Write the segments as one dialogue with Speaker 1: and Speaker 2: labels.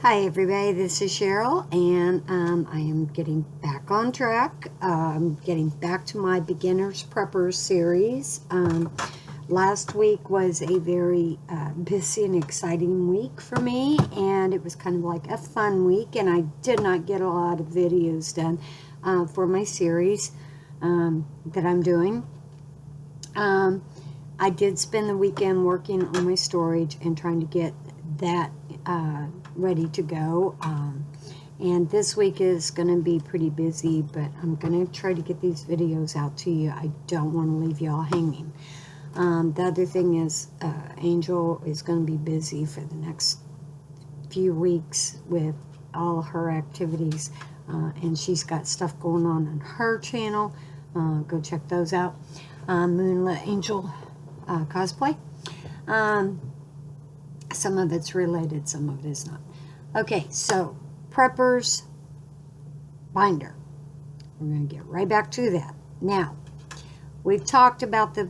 Speaker 1: Hi everybody, this is Cheryl, and I am getting back on track. Getting back to my Beginners Preppers series. Last week was a very busy and exciting week for me, and it was kind of like a fun week, and I did not get a lot of videos done for my series that I'm doing. I did spend the weekend working on my storage and trying to get that ready to go. And this week is going to be pretty busy, but I'm going to try to get these videos out to you. I don't want to leave y'all hanging. The other thing is Angel is going to be busy for the next few weeks with all her activities, and she's got stuff going on her channel. Go check those out. Moonlit Angel cosplay. Some of it's related, some of it is not. Okay, so Preppers binder. We're going to get right back to that. Now, we've talked about the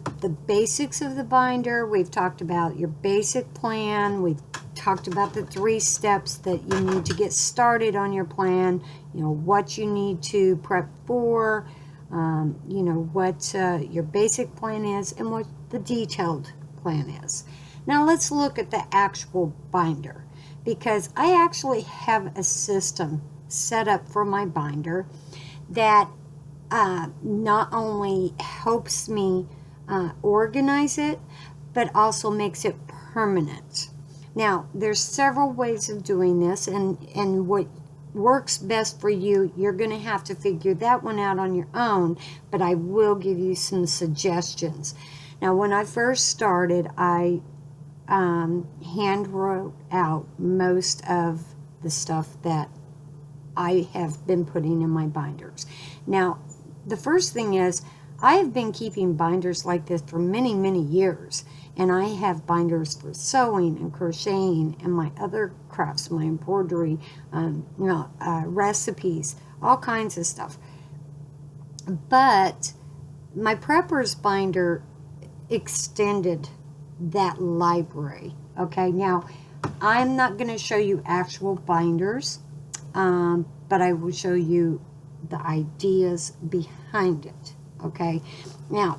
Speaker 1: basics of the binder. We've talked about your basic plan. We've talked about the 3 steps that you need to get started on your plan. You know, what you need to prep for. You know, what your basic plan is and what the detailed plan is. Now let's look at the actual binder, because I actually have a system set up for my binder that not only helps me organize it, but also makes it permanent. Now, there's several ways of doing this, and what works best for you, you're going to have to figure that one out on your own, but I will give you some suggestions. Now, when I first started, I hand wrote out most of the stuff that I have been putting in my binders. Now, the first thing is, I have been keeping binders like this for many, many years, and I have binders for sewing and crocheting and my other crafts, my embroidery, recipes, all kinds of stuff. But my Preppers binder extended that library. Okay, now I'm not going to show you actual binders, but I will show you the ideas behind it. Okay, now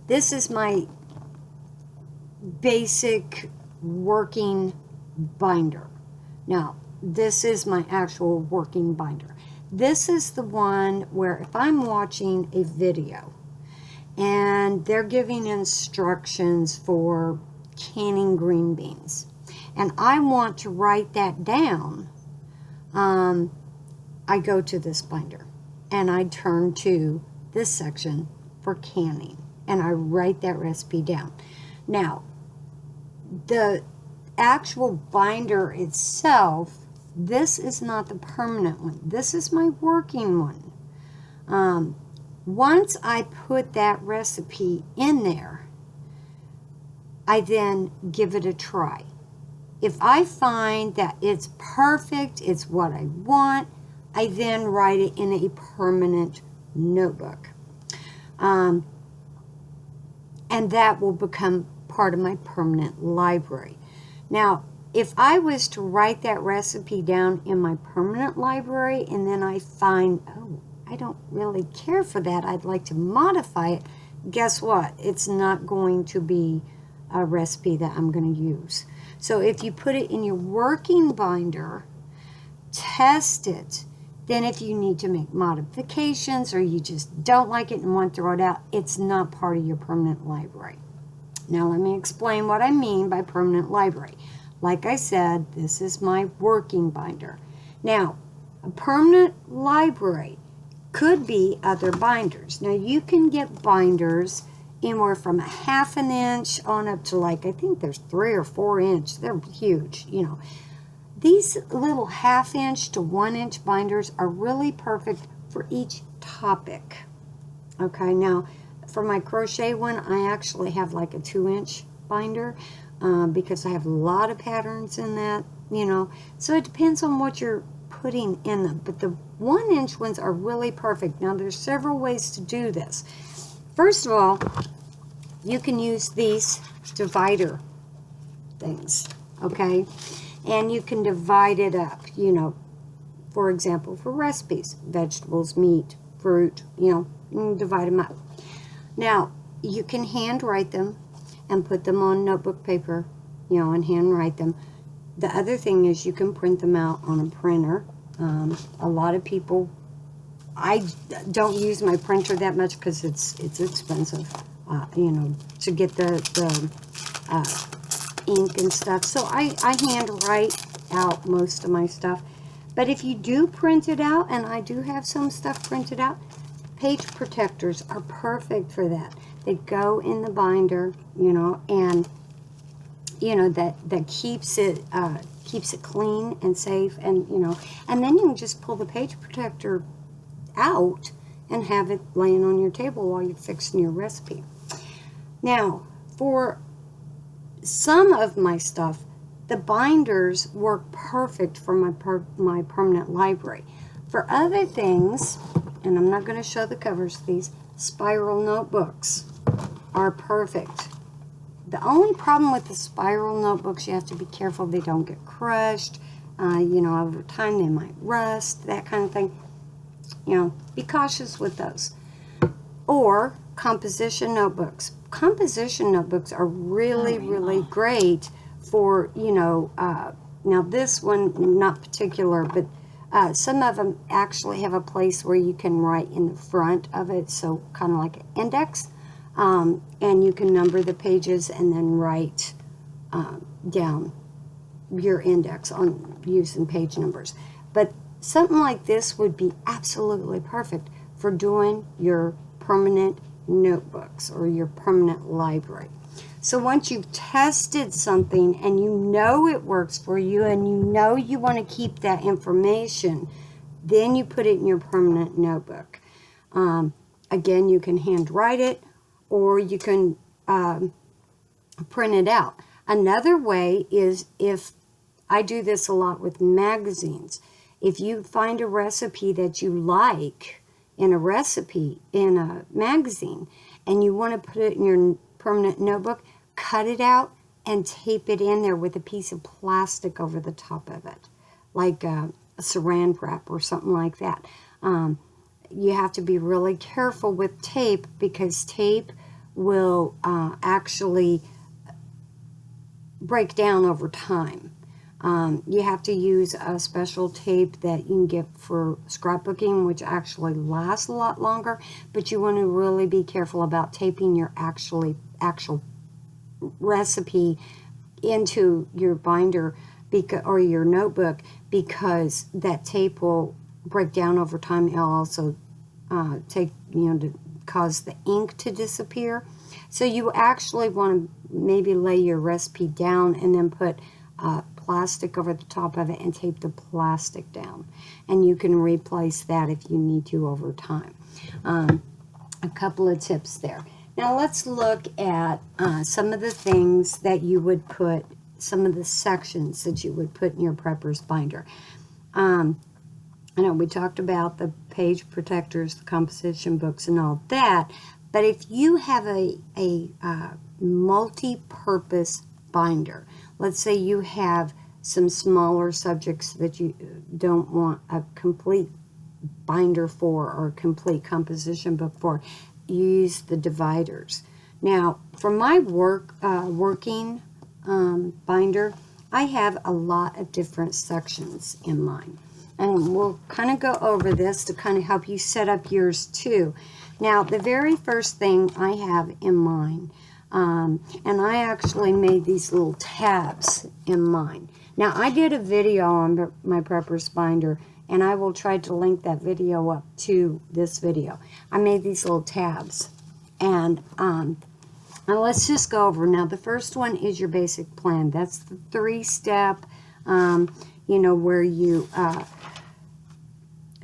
Speaker 1: this is my basic working binder. Now this is my actual working binder. This is the one where if I'm watching a video and they're giving instructions for canning green beans, and I want to write that down, I go to this binder and I turn to this section for canning and I write that recipe down. Now, the actual binder itself, this is not the permanent one. This is my working one. Once I put that recipe in there, I then give it a try. If I find that it's perfect, it's what I want, I then write it in a permanent notebook. And that will become part of my permanent library. Now, if I was to write that recipe down in my permanent library and then I find, oh, I don't really care for that, I'd like to modify it, guess what? It's not going to be a recipe that I'm going to use. So if you put it in your working binder, test it, then if you need to make modifications or you just don't like it and want to throw it out, it's not part of your permanent library. Now let me explain what I mean by permanent library. Like I said, this is my working binder. Now, a permanent library could be other binders. Now you can get binders anywhere from 1/2 inch on up to, like, I think there's 3 or 4 inch. They're huge, you know. These little 1/2 inch to 1 inch binders are really perfect for each topic. Okay, now for my crochet one, I actually have like a 2 inch binder because I have a lot of patterns in that, you know. So it depends on what you're putting in them, but the 1 inch ones are really perfect. Now there's several ways to do this. First of all, you can use these divider things, okay? And you can divide it up, you know, for example, for recipes, vegetables, meat, fruit, you know, and divide them up. Now, you can handwrite them and put them on notebook paper, you know, and handwrite them. The other thing is you can print them out on a printer. A lot of people, I don't use my printer that much because it's expensive, you know, to get the ink and stuff. So I handwrite out most of my stuff. But if you do print it out, and I do have some stuff printed out, page protectors are perfect for that. They go in the binder, you know, and you know that keeps it clean and safe, and you know, and then you can just pull the page protector out and have it laying on your table while you're fixing your recipe. Now, for some of my stuff, the binders work perfect for my permanent library. For other things, and I'm not going to show the covers of these, spiral notebooks are perfect. The only problem with the spiral notebooks, you have to be careful they don't get crushed. You know, over time they might rust, that kind of thing. You know, be cautious with those. Or composition notebooks. Composition notebooks are really, really great for, you know, now this one, not particular, but some of them actually have a place where you can write in the front of it, so kind of like an index, and you can number the pages and then write down your index on using page numbers. But something like this would be absolutely perfect for doing your permanent notebooks or your permanent library. So once you've tested something and you know it works for you and you know you want to keep that information, then you put it in your permanent notebook. Again, you can handwrite it or you can print it out. Another way is, if I do this a lot with magazines, if you find a recipe that you like in a magazine and you want to put it in your permanent notebook, cut it out and tape it in there with a piece of plastic over the top of it, like a saran wrap or something like that. You have to be really careful with tape because tape will actually break down over time. You have to use a special tape that you can get for scrapbooking, which actually lasts a lot longer, but you want to really be careful about taping your actual recipe into your binder or your notebook, because that tape will break down over time. It'll also to cause the ink to disappear. So you actually want to maybe lay your recipe down and then put plastic over the top of it and tape the plastic down, and you can replace that if you need to over time. A couple of tips there. Now let's look at some of the things that you would put, some of the sections that you would put in your prepper's binder. I know we talked about the page protectors, the composition books and all that, but if you have a multi-purpose binder, let's say you have some smaller subjects that you don't want a complete binder for or a complete composition book for, you use the dividers. Now, for my working binder, I have a lot of different sections in mine. And we'll kind of go over this to kind of help you set up yours too. Now, the very first thing I have in mine, and I actually made these little tabs in mine. Now, I did a video on my prepper's binder, and I will try to link that video up to this video. I made these little tabs, and now let's just go over. Now, the first one is your basic plan. That's the 3-step, where you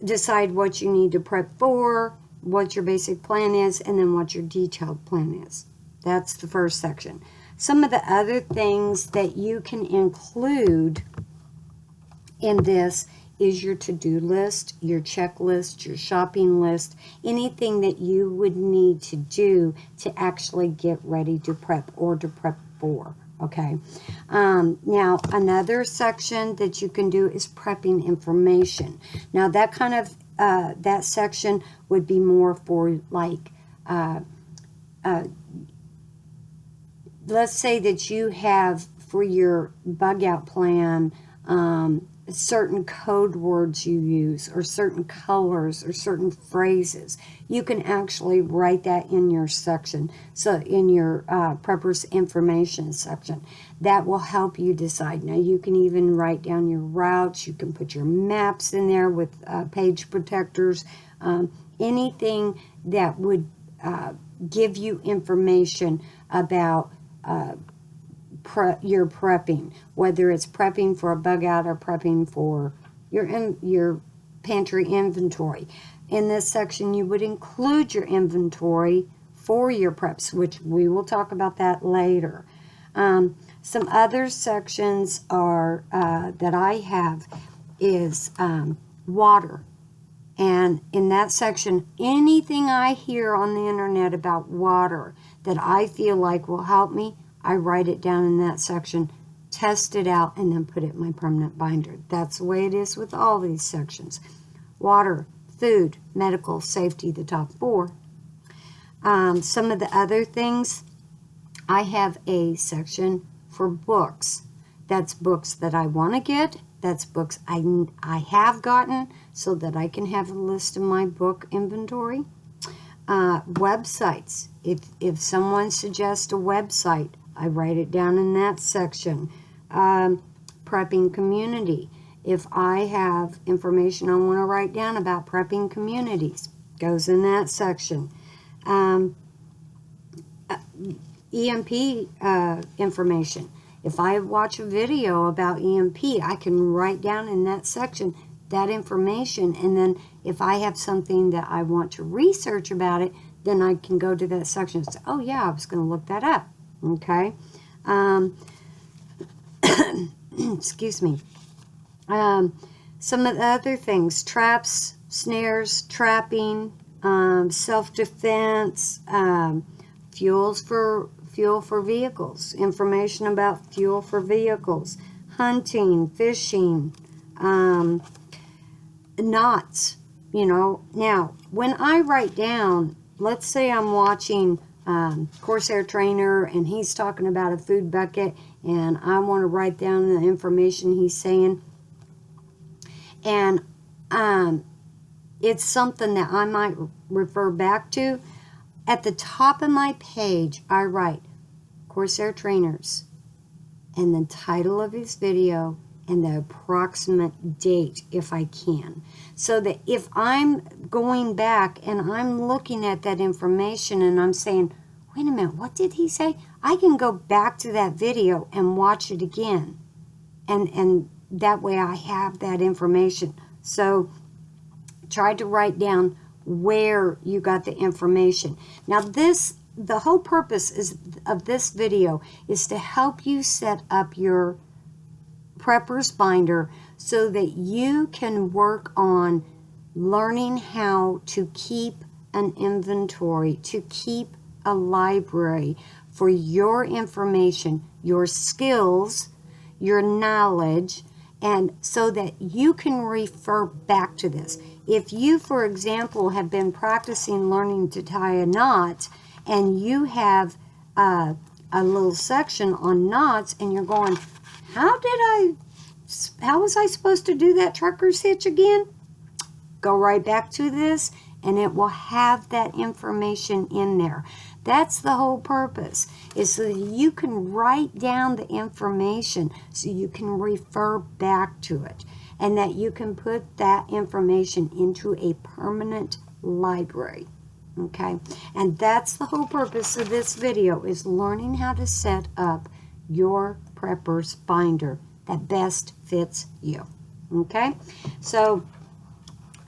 Speaker 1: decide what you need to prep for, what your basic plan is, and then what your detailed plan is. That's the first section. Some of the other things that you can include in this is your to-do list, your checklist, your shopping list, anything that you would need to do to actually get ready to prep or to prep for, Okay. Now, another section that you can do is prepping information. Now, that kind of, that section would be more for like, let's say that you have for your bug out plan, certain code words you use or certain colors or certain phrases. You can actually write that in your section, so in your preppers information section. That will help you decide. Now you can even write down your routes. You can put your maps in there with page protectors, anything that would give you information about your prepping, whether it's prepping for a bug out or prepping for your pantry inventory. In this section, you would include your inventory for your preps, which we will talk about that later. Some other sections are that I have is water. And in that section, anything I hear on the internet about water that I feel like will help me, I write it down in that section, test it out, and then put it in my permanent binder. That's the way it is with all these sections. Water, food, medical, safety, the top 4. Some of the other things, I have a section for books. That's books that I want to get. That's books I have gotten so that I can have a list of my book inventory. Websites. If someone suggests a website, I write it down in that section. Prepping community. If I have information I want to write down about prepping communities, goes in that section. EMP information. If I watch a video about EMP, I can write down in that section that information, and then if I have something that I want to research about it, then I can go to that section and say, oh yeah, I was going to look that up. Okay. Excuse me. Some of the other things, traps, snares, trapping, self-defense, fuel for vehicles, information about fuel for vehicles, hunting, fishing, knots, Now, when I write down, let's say I'm watching Corsair Trainer and he's talking about a food bucket and I want to write down the information he's saying, and it's something that I might refer back to. At the top of my page, I write Corsair Trainers and the title of his video and the approximate date if I can. So that if I'm going back and I'm looking at that information and I'm saying, wait a minute, what did he say? I can go back to that video and watch it again. And that way I have that information. So try to write down where you got the information. Now the whole purpose of this video is to help you set up your prepper's binder so that you can work on learning how to keep an inventory, to keep a library for your information, your skills, your knowledge, and so that you can refer back to this. If you, for example, have been practicing learning to tie a knot and you have a little section on knots and you're going, how was I supposed to do that trucker's hitch again? Go right back to this and it will have that information in there. That's the whole purpose, is so that you can write down the information so you can refer back to it and that you can put that information into a permanent library. Okay, and that's the whole purpose of this video, is learning how to set up your prepper's binder that best fits you. Okay, so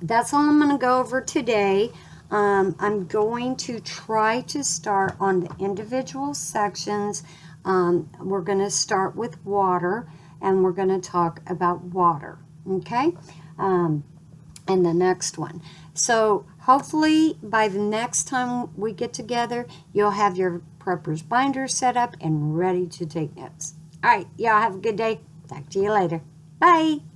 Speaker 1: that's all I'm going to go over today. I'm going to try to start on the individual sections. We're going to start with water, and we're going to talk about water. Okay, and the next one. So hopefully by the next time we get together, you'll have your Preppers binder set up and ready to take notes. All right, y'all have a good day. Talk to you later. Bye.